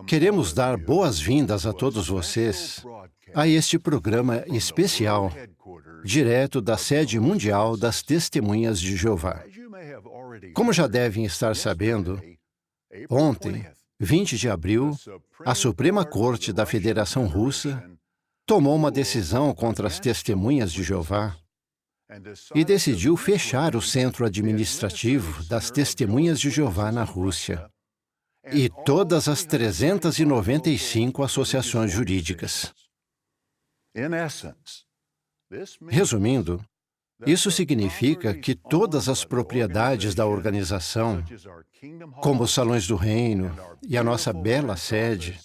Queremos dar boas-vindas a todos vocês a este programa especial, direto da sede mundial das Testemunhas de Jeová. Como já devem estar sabendo, ontem, 20 de abril, a Suprema Corte da Federação Russa tomou uma decisão contra as Testemunhas de Jeová e decidiu fechar o centro administrativo das Testemunhas de Jeová na Rússia e todas as 395 associações jurídicas. Resumindo, isso significa que todas as propriedades da organização, como os salões do reino e a nossa bela sede,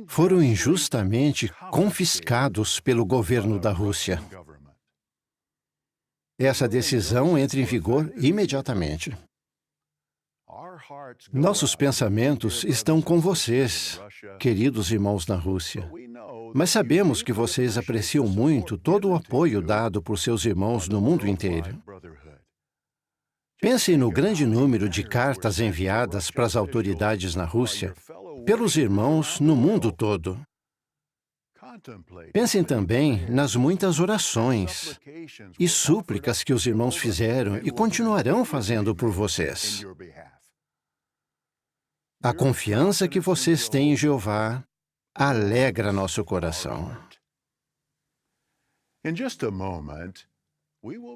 foram injustamente confiscados pelo governo da Rússia. Essa decisão entra em vigor imediatamente. Nossos pensamentos estão com vocês, queridos irmãos na Rússia. Mas sabemos que vocês apreciam muito todo o apoio dado por seus irmãos no mundo inteiro. Pensem no grande número de cartas enviadas para as autoridades na Rússia pelos irmãos no mundo todo. Pensem também nas muitas orações e súplicas que os irmãos fizeram e continuarão fazendo por vocês. A confiança que vocês têm em Jeová alegra nosso coração.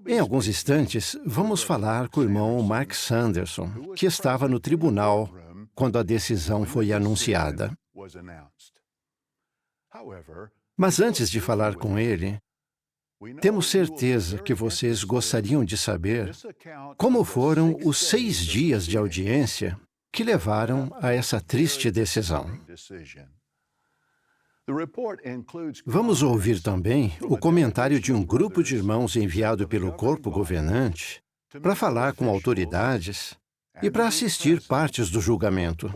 Em alguns instantes, vamos falar com o irmão Mark Sanderson, que estava no tribunal quando a decisão foi anunciada. Mas antes de falar com ele, temos certeza que vocês gostariam de saber como foram os 6 dias de audiência que levaram a essa triste decisão. Vamos ouvir também o comentário de um grupo de irmãos enviado pelo corpo governante para falar com autoridades e para assistir partes do julgamento.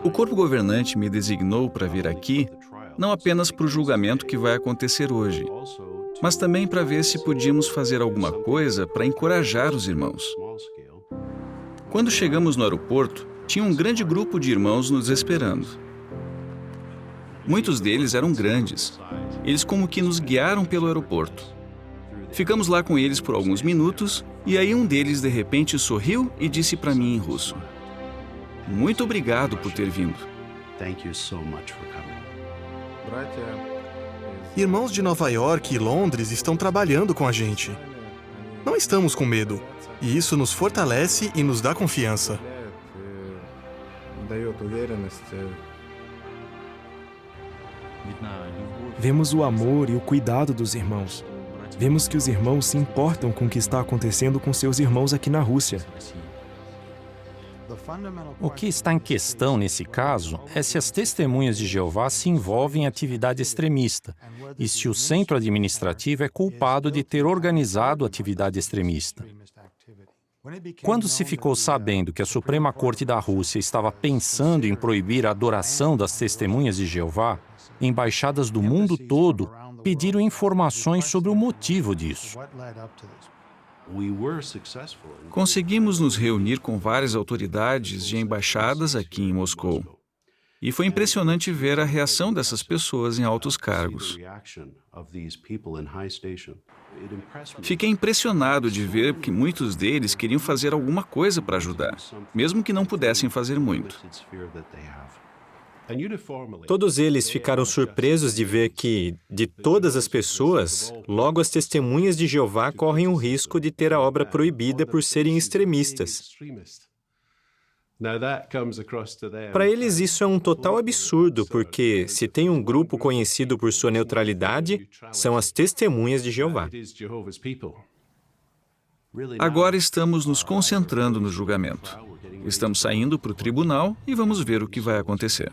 O corpo governante me designou para vir aqui não apenas para o julgamento que vai acontecer hoje, mas também para ver se podíamos fazer alguma coisa para encorajar os irmãos. Quando chegamos no aeroporto, tinha um grande grupo de irmãos nos esperando. Muitos deles eram grandes. Eles como que nos guiaram pelo aeroporto. Ficamos lá com eles por alguns minutos e aí um deles de repente sorriu e disse para mim em russo: "Muito obrigado por ter vindo." Irmãos de Nova York e Londres estão trabalhando com a gente. Não estamos com medo, e isso nos fortalece e nos dá confiança. Vemos o amor e o cuidado dos irmãos. Vemos que os irmãos se importam com o que está acontecendo com seus irmãos aqui na Rússia. O que está em questão nesse caso é se as testemunhas de Jeová se envolvem em atividade extremista e se o centro administrativo é culpado de ter organizado atividade extremista. Quando se ficou sabendo que a Suprema Corte da Rússia estava pensando em proibir a adoração das testemunhas de Jeová, embaixadas do mundo todo pediram informações sobre o motivo disso. Conseguimos nos reunir com várias autoridades de embaixadas aqui em Moscou. E foi impressionante ver a reação dessas pessoas em altos cargos. Fiquei impressionado de ver que muitos deles queriam fazer alguma coisa para ajudar, mesmo que não pudessem fazer muito. Todos eles ficaram surpresos de ver que, de todas as pessoas, logo as testemunhas de Jeová correm o risco de ter a obra proibida por serem extremistas. Para eles isso é um total absurdo, porque se tem um grupo conhecido por sua neutralidade, são as testemunhas de Jeová. Agora estamos nos concentrando no julgamento. Estamos saindo para o tribunal e vamos ver o que vai acontecer.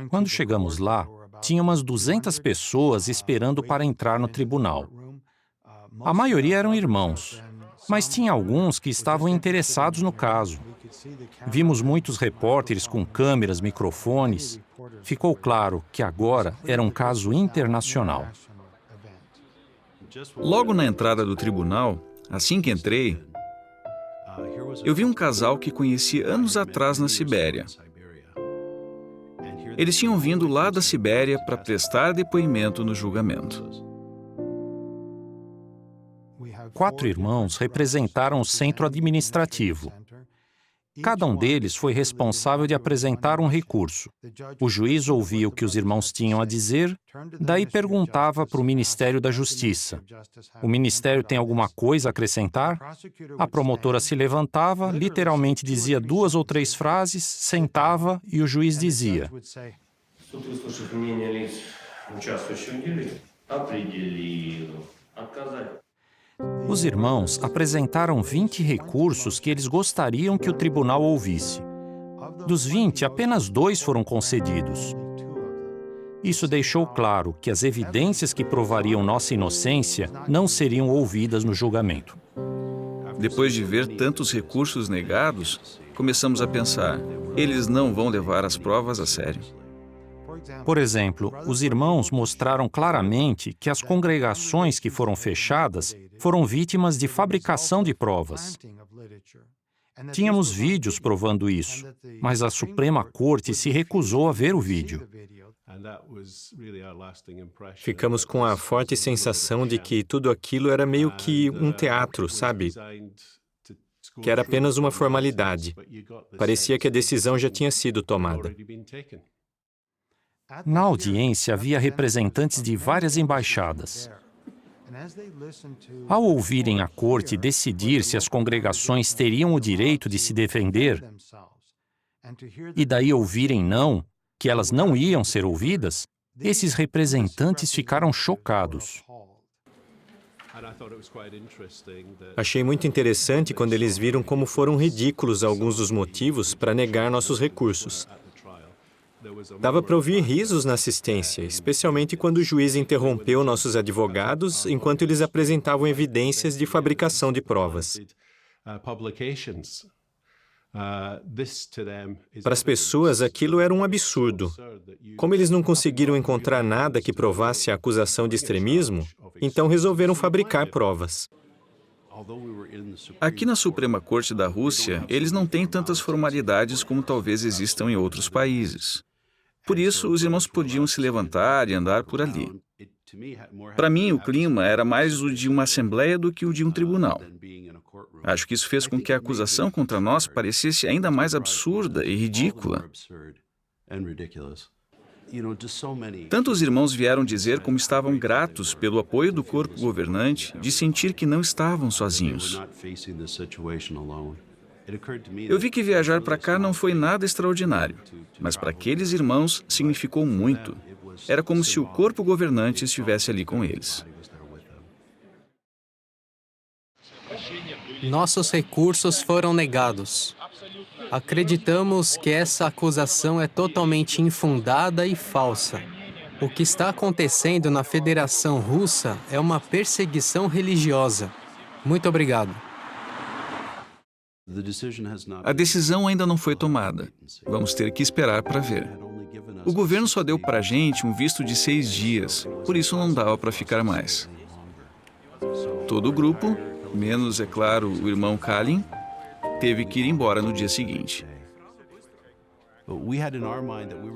Quando chegamos lá, tinha umas 200 pessoas esperando para entrar no tribunal. A maioria eram irmãos, mas tinha alguns que estavam interessados no caso. Vimos muitos repórteres com câmeras, microfones, ficou claro que agora era um caso internacional. Logo na entrada do tribunal, assim que entrei, eu vi um casal que conheci anos atrás na Sibéria. Eles tinham vindo lá da Sibéria para prestar depoimento no julgamento. 4 irmãos representaram o centro administrativo. Cada um deles foi responsável de apresentar um recurso. O juiz ouvia o que os irmãos tinham a dizer, daí perguntava para o Ministério da Justiça. O ministério tem alguma coisa a acrescentar? A promotora se levantava, literalmente dizia 2 ou 3 frases, sentava e o juiz dizia: os irmãos apresentaram 20 recursos que eles gostariam que o tribunal ouvisse. Dos 20, apenas 2 foram concedidos. Isso deixou claro que as evidências que provariam nossa inocência não seriam ouvidas no julgamento. Depois de ver tantos recursos negados, começamos a pensar, eles não vão levar as provas a sério. Por exemplo, os irmãos mostraram claramente que as congregações que foram fechadas foram vítimas de fabricação de provas. Tínhamos vídeos provando isso, mas a Suprema Corte se recusou a ver o vídeo. Ficamos com a forte sensação de que tudo aquilo era meio que um teatro, sabe? Que era apenas uma formalidade. Parecia que a decisão já tinha sido tomada. Na audiência havia representantes de várias embaixadas. Ao ouvirem a corte decidir se as congregações teriam o direito de se defender, e daí ouvirem não, que elas não iam ser ouvidas, esses representantes ficaram chocados. Achei muito interessante quando eles viram como foram ridículos alguns dos motivos para negar nossos recursos. Dava para ouvir risos na assistência, especialmente quando o juiz interrompeu nossos advogados enquanto eles apresentavam evidências de fabricação de provas. Para as pessoas, aquilo era um absurdo. Como eles não conseguiram encontrar nada que provasse a acusação de extremismo, então resolveram fabricar provas. Aqui na Suprema Corte da Rússia, eles não têm tantas formalidades como talvez existam em outros países. Por isso, os irmãos podiam se levantar e andar por ali. Para mim, o clima era mais o de uma assembleia do que o de um tribunal. Acho que isso fez com que a acusação contra nós parecesse ainda mais absurda e ridícula. Tantos irmãos vieram dizer como estavam gratos pelo apoio do corpo governante, de sentir que não estavam sozinhos. Eu vi que viajar para cá não foi nada extraordinário, mas para aqueles irmãos significou muito. Era como se o corpo governante estivesse ali com eles. Nossos recursos foram negados. Acreditamos que essa acusação é totalmente infundada e falsa. O que está acontecendo na Federação Russa é uma perseguição religiosa. Muito obrigado. A decisão ainda não foi tomada. Vamos ter que esperar para ver. O governo só deu para a gente um visto de 6 dias, por isso não dava para ficar mais. Todo o grupo, menos, é claro, o irmão Kalin, teve que ir embora no dia seguinte.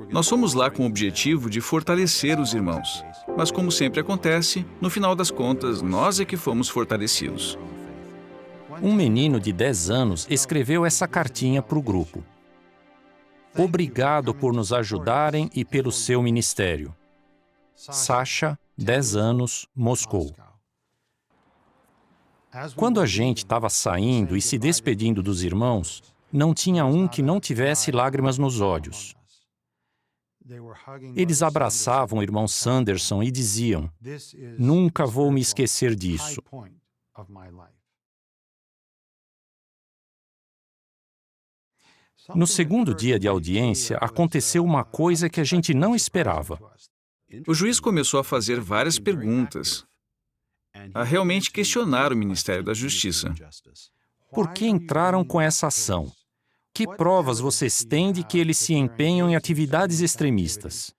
Nós fomos lá com o objetivo de fortalecer os irmãos, mas como sempre acontece, no final das contas, nós é que fomos fortalecidos. Um menino de 10 anos escreveu essa cartinha para o grupo. Obrigado por nos ajudarem e pelo seu ministério. Sasha, 10 anos, Moscou. Quando a gente estava saindo e se despedindo dos irmãos, não tinha um que não tivesse lágrimas nos olhos. Eles abraçavam o irmão Sanderson e diziam: nunca vou me esquecer disso. No segundo dia de audiência, aconteceu uma coisa que a gente não esperava. O juiz começou a fazer várias perguntas, a realmente questionar o Ministério da Justiça. Por que entraram com essa ação? Que provas vocês têm de que eles se empenham em atividades extremistas?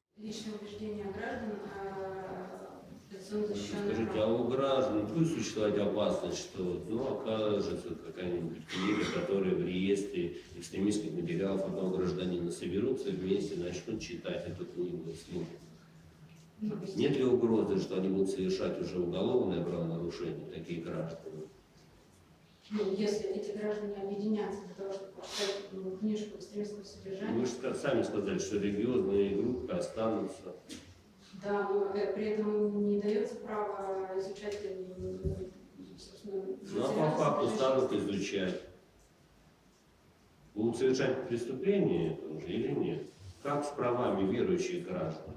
Скажите, а у граждан будет существовать опасность, что окажется какая-нибудь книга, которая в реестре экстремистских материалов одного гражданина соберутся вместе, начнут читать эту книгу вслух? Нет ли угрозы, что они будут совершать уже уголовное правонарушение, такие граждане? Если эти граждане объединятся для того, чтобы прочитать книжку экстремистского содержания... Вы же сами сказали, что религиозные группы останутся. Да, но при этом им не дается право изучать, собственно... Ну, а по факту станут изучать. Будут совершать преступления или нет? Как с правами верующих граждан?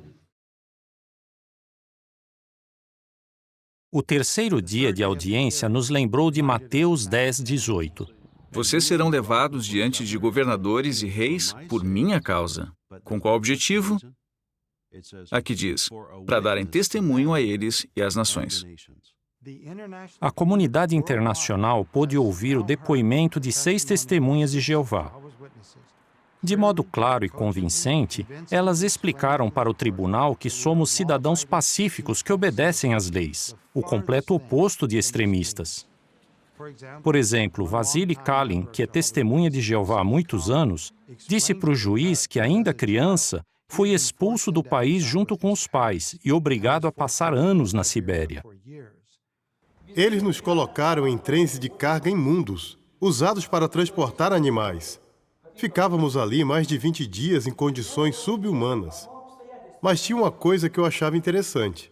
O terceiro dia de audiência nos lembrou de Mateus 10:18. Vocês serão levados diante de governadores e reis por minha causa. Com qual objetivo? Aqui diz, para darem testemunho a eles e às nações. A comunidade internacional pôde ouvir o depoimento de 6 testemunhas de Jeová. De modo claro e convincente, elas explicaram para o tribunal que somos cidadãos pacíficos que obedecem às leis, o completo oposto de extremistas. Por exemplo, Vasily Kalin, que é testemunha de Jeová há muitos anos, disse para o juiz que, ainda criança, foi expulso do país junto com os pais e obrigado a passar anos na Sibéria. Eles nos colocaram em trens de carga imundos, usados para transportar animais. Ficávamos ali mais de 20 dias em condições subhumanas. Mas tinha uma coisa que eu achava interessante.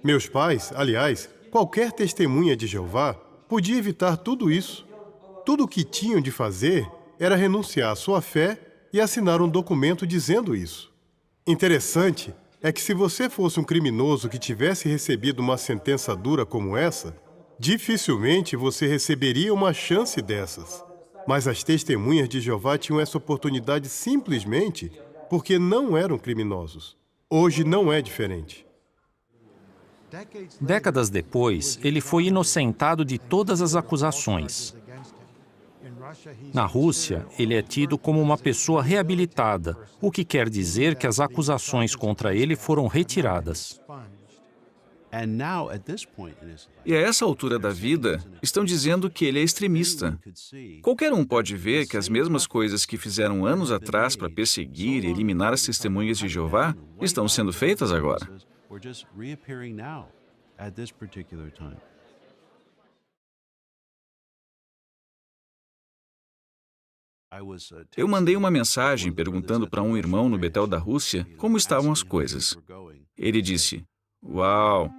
Meus pais, aliás, qualquer testemunha de Jeová, podia evitar tudo isso. Tudo o que tinham de fazer era renunciar à sua fé e assinar um documento dizendo isso. Interessante é que se você fosse um criminoso que tivesse recebido uma sentença dura como essa, dificilmente você receberia uma chance dessas. Mas as testemunhas de Jeová tinham essa oportunidade simplesmente porque não eram criminosos. Hoje não é diferente. Décadas depois, ele foi inocentado de todas as acusações. Na Rússia, ele é tido como uma pessoa reabilitada, o que quer dizer que as acusações contra ele foram retiradas. E a essa altura da vida, estão dizendo que ele é extremista. Qualquer um pode ver que as mesmas coisas que fizeram anos atrás para perseguir e eliminar as testemunhas de Jeová estão sendo feitas agora. Eu mandei uma mensagem perguntando para um irmão no Betel da Rússia como estavam as coisas. Ele disse, "Uau!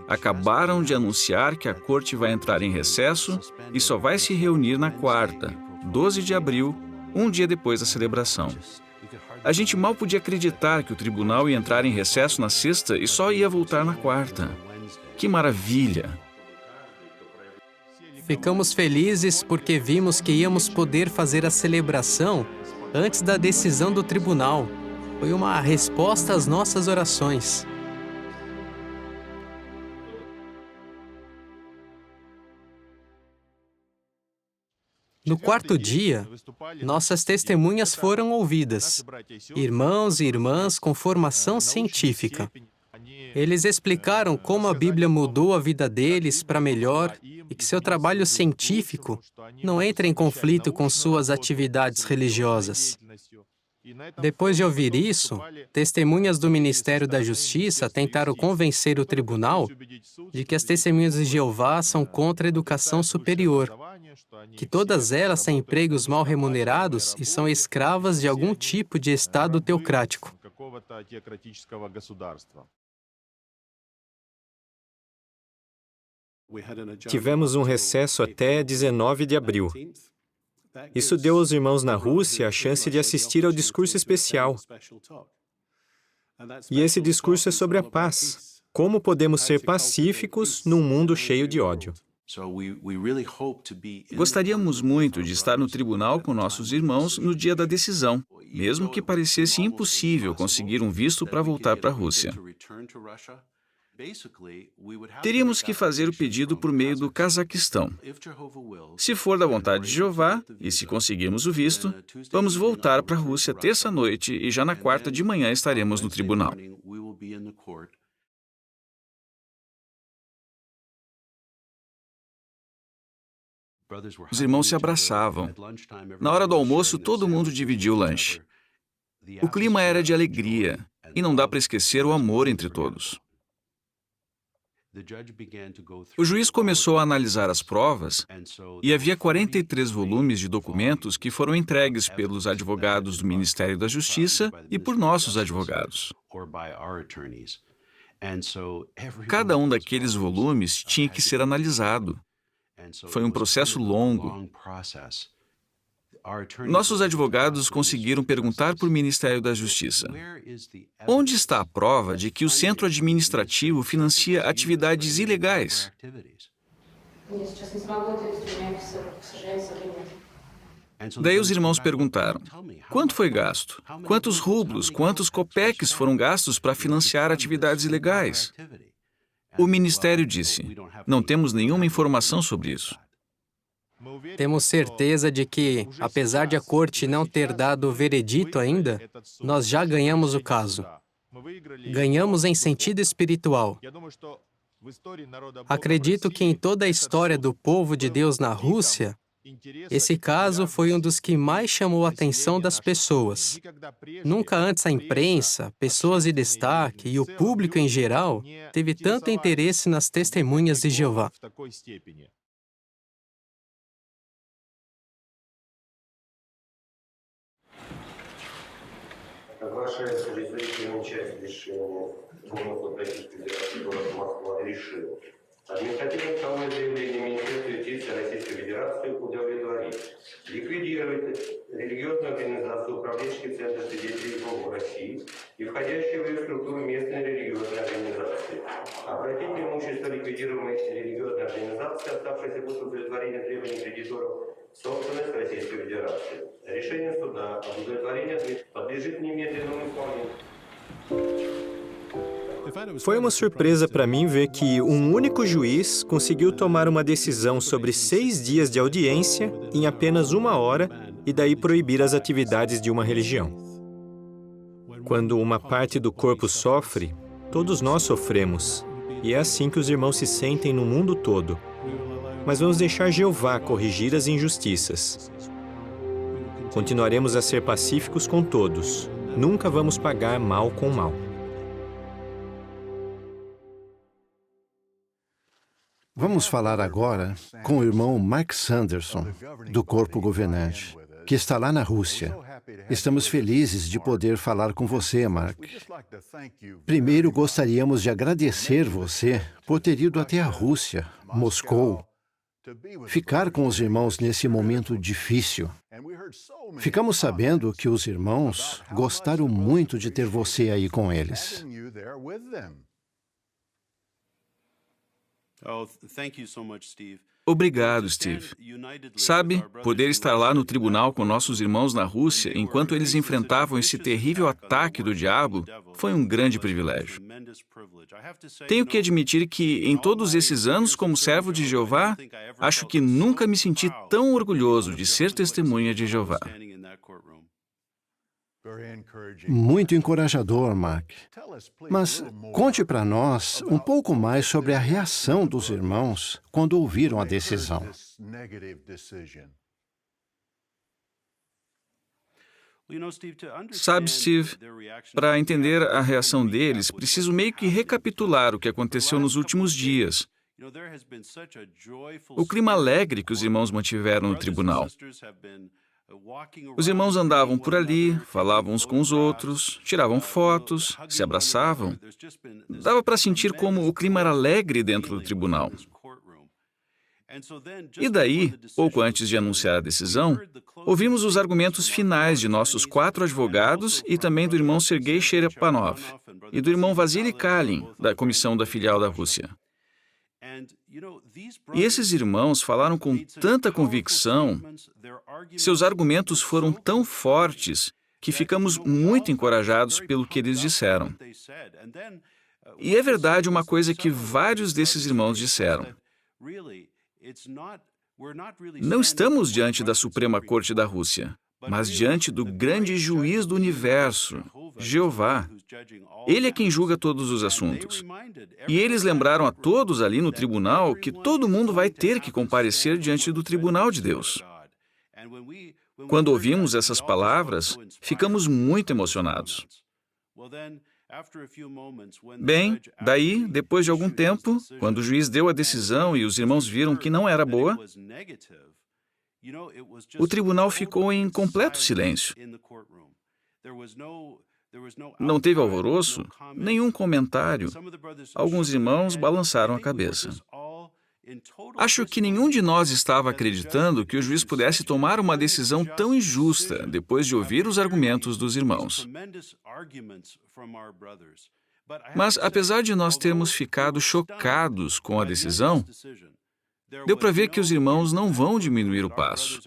Acabaram de anunciar que a corte vai entrar em recesso e só vai se reunir na quarta, 12 de abril, um dia depois da celebração. A gente mal podia acreditar que o tribunal ia entrar em recesso na sexta e só ia voltar na quarta. Que maravilha!" Ficamos felizes porque vimos que íamos poder fazer a celebração antes da decisão do tribunal. Foi uma resposta às nossas orações. No quarto dia, nossas testemunhas foram ouvidas. Irmãos e irmãs com formação científica. Eles explicaram como a Bíblia mudou a vida deles para melhor e que seu trabalho científico não entra em conflito com suas atividades religiosas. Depois de ouvir isso, testemunhas do Ministério da Justiça tentaram convencer o tribunal de que as testemunhas de Jeová são contra a educação superior, que todas elas têm empregos mal remunerados e são escravas de algum tipo de Estado teocrático. Tivemos um recesso até 19 de abril. Isso deu aos irmãos na Rússia a chance de assistir ao discurso especial. E esse discurso é sobre a paz. Como podemos ser pacíficos num mundo cheio de ódio? Gostaríamos muito de estar no tribunal com nossos irmãos no dia da decisão, mesmo que parecesse impossível conseguir um visto para voltar para a Rússia. Teríamos que fazer o pedido por meio do Cazaquistão. Se for da vontade de Jeová, e se conseguirmos o visto, vamos voltar para a Rússia terça-noite e já na quarta de manhã estaremos no tribunal. Os irmãos se abraçavam. Na hora do almoço, todo mundo dividia o lanche. O clima era de alegria, e não dá para esquecer o amor entre todos. O juiz começou a analisar as provas e havia 43 volumes de documentos que foram entregues pelos advogados do Ministério da Justiça e por nossos advogados. Cada um daqueles volumes tinha que ser analisado. Foi um processo longo. Nossos advogados conseguiram perguntar para o Ministério da Justiça: onde está a prova de que o centro administrativo financia atividades ilegais? Daí os irmãos perguntaram: quanto foi gasto? Quantos rublos, quantos copeques foram gastos para financiar atividades ilegais? O ministério disse: não temos nenhuma informação sobre isso. Temos certeza de que, apesar de a corte não ter dado o veredito ainda, nós já ganhamos o caso. Ganhamos em sentido espiritual. Acredito que em toda a história do povo de Deus na Rússia, esse caso foi um dos que mais chamou a atenção das pessoas. Nunca antes a imprensa, pessoas de destaque e o público em geral teve tanto interesse nas testemunhas de Jeová. Соглашается ли зрительная часть решения Гомонов Российской Федерации город Москва решил административное правовое заявление Министерства юстиции Российской Федерации удовлетворить, ликвидировать религиозную организацию Управленческий центр свидетелей Иеговы России и входящие в ее структуру местные религиозные организации, обратить имущество ликвидируемой религиозной организации, оставшейся после удовлетворения требований кредиторов, собственность Российской Федерации. Решение суда об удовлетворении подлежит немедленному исполнению. Foi uma surpresa para mim ver que um único juiz conseguiu tomar uma decisão sobre 6 dias de audiência em apenas 1 hora e daí proibir as atividades de uma religião. Quando uma parte do corpo sofre, todos nós sofremos, e é assim que os irmãos se sentem no mundo todo. Mas vamos deixar Jeová corrigir as injustiças. Continuaremos a ser pacíficos com todos. Nunca vamos pagar mal com mal. Vamos falar agora com o irmão Mark Sanderson, do Corpo Governante, que está lá na Rússia. Estamos felizes de poder falar com você, Mark. Primeiro, gostaríamos de agradecer você por ter ido até a Rússia, Moscou, ficar com os irmãos nesse momento difícil. Ficamos sabendo que os irmãos gostaram muito de ter você aí com eles. Obrigado, Steve. Sabe, poder estar lá no tribunal com nossos irmãos na Rússia enquanto eles enfrentavam esse terrível ataque do diabo foi um grande privilégio. Tenho que admitir que, em todos esses anos como servo de Jeová, acho que nunca me senti tão orgulhoso de ser testemunha de Jeová. Muito encorajador, Mark. Mas conte para nós um pouco mais sobre a reação dos irmãos quando ouviram a decisão. Sabe, Steve, para entender a reação deles, preciso meio que recapitular o que aconteceu nos últimos dias. O clima alegre que os irmãos mantiveram no tribunal. Os irmãos andavam por ali, falavam uns com os outros, tiravam fotos, se abraçavam. Dava para sentir como o clima era alegre dentro do tribunal. E daí, pouco antes de anunciar a decisão, ouvimos os argumentos finais de nossos 4 advogados e também do irmão Sergei Sherepanov e do irmão Vasily Kalin, da comissão da filial da Rússia. E esses irmãos falaram com tanta convicção, seus argumentos foram tão fortes que ficamos muito encorajados pelo que eles disseram. E é verdade uma coisa que vários desses irmãos disseram. Não estamos diante da Suprema Corte da Rússia, mas diante do grande juiz do universo, Jeová. Ele é quem julga todos os assuntos. E eles lembraram a todos ali no tribunal que todo mundo vai ter que comparecer diante do tribunal de Deus. Quando ouvimos essas palavras, ficamos muito emocionados. Bem, daí, depois de algum tempo, quando o juiz deu a decisão e os irmãos viram que não era boa, o tribunal ficou em completo silêncio. Não teve alvoroço, nenhum comentário. Alguns irmãos balançaram a cabeça. Acho que nenhum de nós estava acreditando que o juiz pudesse tomar uma decisão tão injusta depois de ouvir os argumentos dos irmãos. Mas, apesar de nós termos ficado chocados com a decisão, deu para ver que os irmãos não vão diminuir o passo.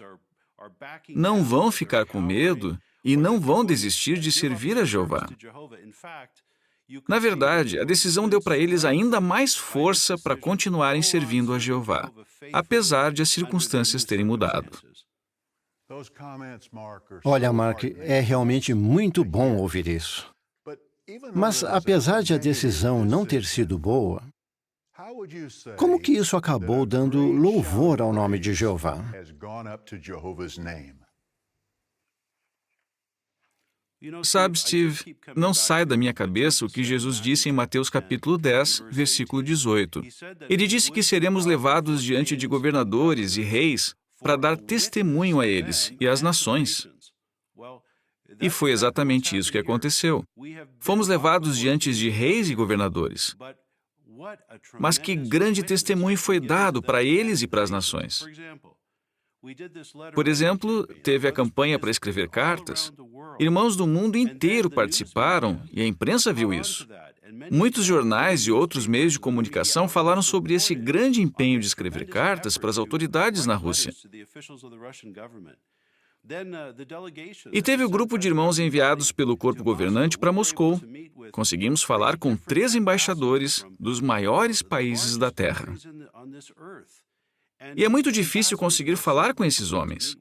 Não vão ficar com medo e não vão desistir de servir a Jeová. Na verdade, a decisão deu para eles ainda mais força para continuarem servindo a Jeová, apesar de as circunstâncias terem mudado. Olha, Mark, é realmente muito bom ouvir isso. Mas, apesar de a decisão não ter sido boa, como que isso acabou dando louvor ao nome de Jeová? Sabe, Steve, não sai da minha cabeça o que Jesus disse em Mateus capítulo 10, versículo 18. Ele disse que seremos levados diante de governadores e reis para dar testemunho a eles e às nações. E foi exatamente isso que aconteceu. Fomos levados diante de reis e governadores. Mas que grande testemunho foi dado para eles e para as nações. Por exemplo, teve a campanha para escrever cartas. Irmãos do mundo inteiro participaram e a imprensa viu isso. Muitos jornais e outros meios de comunicação falaram sobre esse grande empenho de escrever cartas para as autoridades na Rússia. E teve o grupo de irmãos enviados pelo corpo governante para Moscou. Conseguimos falar com 3 embaixadores dos maiores países da Terra. E é muito difícil conseguir falar com esses homens.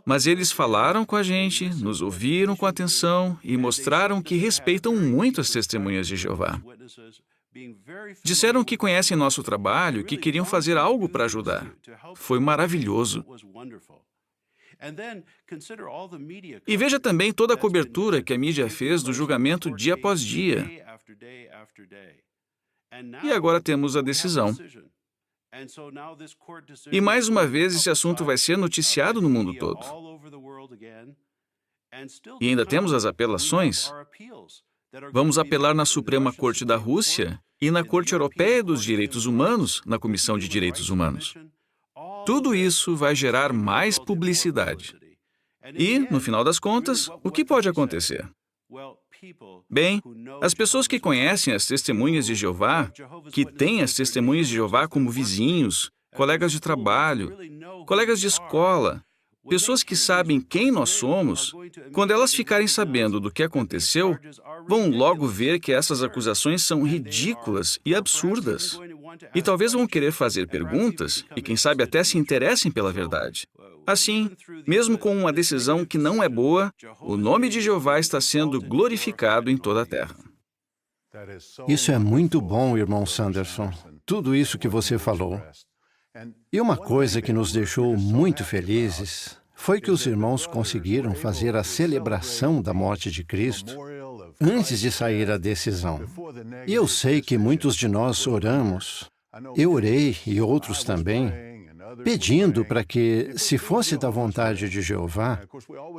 Mas eles falaram com a gente, nos ouviram com atenção e mostraram que respeitam muito as testemunhas de Jeová. Disseram que conhecem nosso trabalho e que queriam fazer algo para ajudar. Foi maravilhoso. E veja também toda a cobertura que a mídia fez do julgamento dia após dia. E agora temos a decisão. E mais uma vez esse assunto vai ser noticiado no mundo todo. E ainda temos as apelações. Vamos apelar na Suprema Corte da Rússia e na Corte Europeia dos Direitos Humanos, na Comissão de Direitos Humanos. Tudo isso vai gerar mais publicidade. E, no final das contas, o que pode acontecer? Bem, as pessoas que conhecem as testemunhas de Jeová, que têm as testemunhas de Jeová como vizinhos, colegas de trabalho, colegas de escola, pessoas que sabem quem nós somos, quando elas ficarem sabendo do que aconteceu, vão logo ver que essas acusações são ridículas e absurdas. E talvez vão querer fazer perguntas e, quem sabe, até se interessem pela verdade. Assim, mesmo com uma decisão que não é boa, o nome de Jeová está sendo glorificado em toda a terra. Isso é muito bom, irmão Sanderson. Tudo isso que você falou. E uma coisa que nos deixou muito felizes foi que os irmãos conseguiram fazer a celebração da morte de Cristo antes de sair a decisão. E eu sei que muitos de nós oramos, eu orei e outros também, pedindo para que, se fosse da vontade de Jeová,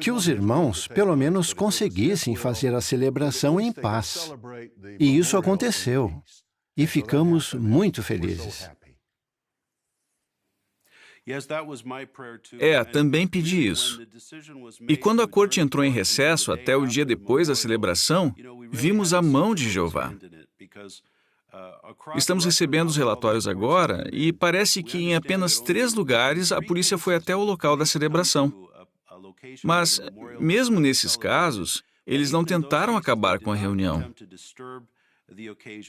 que os irmãos, pelo menos, conseguissem fazer a celebração em paz. E isso aconteceu. E ficamos muito felizes. Também pedi isso. E quando a corte entrou em recesso até o dia depois da celebração, vimos a mão de Jeová. Estamos recebendo os relatórios agora e parece que em apenas 3 lugares a polícia foi até o local da celebração. Mas, mesmo nesses casos, eles não tentaram acabar com a reunião.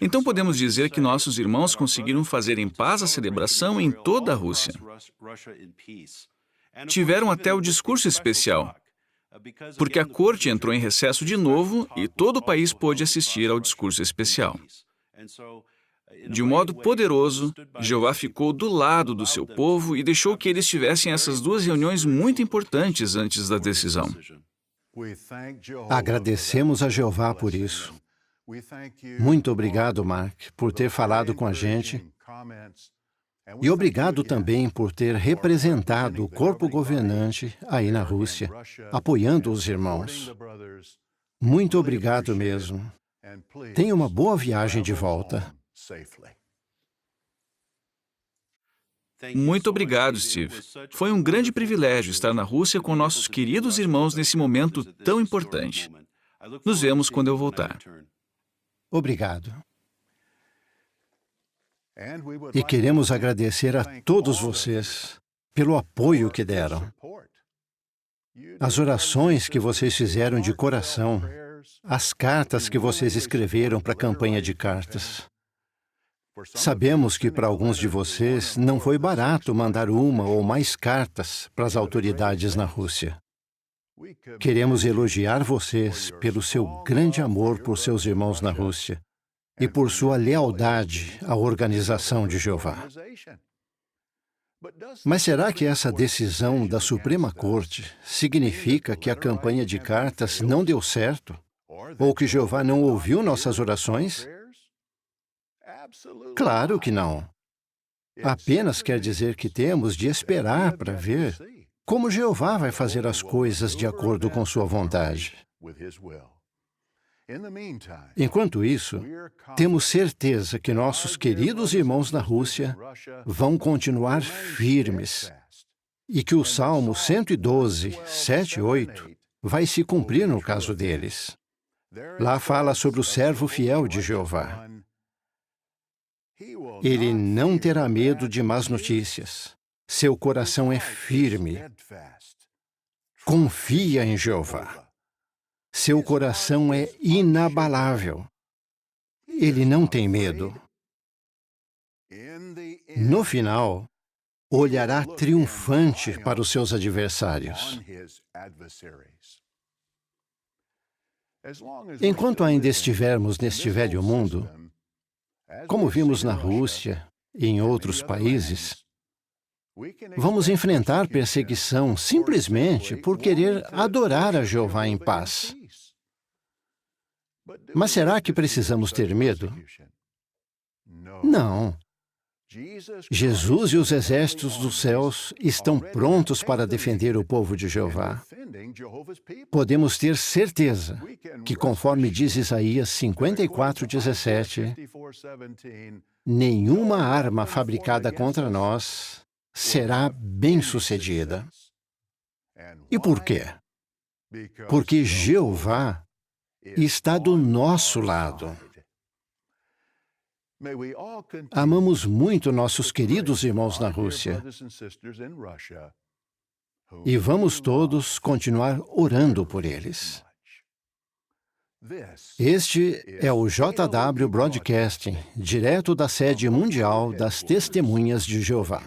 Então podemos dizer que nossos irmãos conseguiram fazer em paz a celebração em toda a Rússia. Tiveram até o discurso especial, porque a corte entrou em recesso de novo e todo o país pôde assistir ao discurso especial. De um modo poderoso, Jeová ficou do lado do seu povo e deixou que eles tivessem essas duas reuniões muito importantes antes da decisão. Agradecemos a Jeová por isso. Muito obrigado, Mark, por ter falado com a gente. E obrigado também por ter representado o corpo governante aí na Rússia, apoiando os irmãos. Muito obrigado mesmo. Tenha uma boa viagem de volta. Muito obrigado, Steve. Foi um grande privilégio estar na Rússia com nossos queridos irmãos nesse momento tão importante. Nos vemos quando eu voltar. Obrigado. E queremos agradecer a todos vocês pelo apoio que deram. As orações que vocês fizeram de coração, as cartas que vocês escreveram para a campanha de cartas. Sabemos que para alguns de vocês não foi barato mandar uma ou mais cartas para as autoridades na Rússia. Queremos elogiar vocês pelo seu grande amor por seus irmãos na Rússia e por sua lealdade à organização de Jeová. Mas será que essa decisão da Suprema Corte significa que a campanha de cartas não deu certo? Ou que Jeová não ouviu nossas orações? Claro que não. Apenas quer dizer que temos de esperar para ver como Jeová vai fazer as coisas de acordo com sua vontade. Enquanto isso, temos certeza que nossos queridos irmãos na Rússia vão continuar firmes e que o Salmo 112, 7 e 8 vai se cumprir no caso deles. Lá fala sobre o servo fiel de Jeová. Ele não terá medo de más notícias. Seu coração é firme. Confia em Jeová. Seu coração é inabalável. Ele não tem medo. No final, olhará triunfante para os seus adversários. Enquanto ainda estivermos neste velho mundo, como vimos na Rússia e em outros países, vamos enfrentar perseguição simplesmente por querer adorar a Jeová em paz. Mas será que precisamos ter medo? Não. Jesus e os exércitos dos céus estão prontos para defender o povo de Jeová. Podemos ter certeza que, conforme diz Isaías 54:17, nenhuma arma fabricada contra nós será bem-sucedida. E por quê? Porque Jeová está do nosso lado. Amamos muito nossos queridos irmãos na Rússia e vamos todos continuar orando por eles. Este é o JW Broadcasting, direto da sede mundial das Testemunhas de Jeová.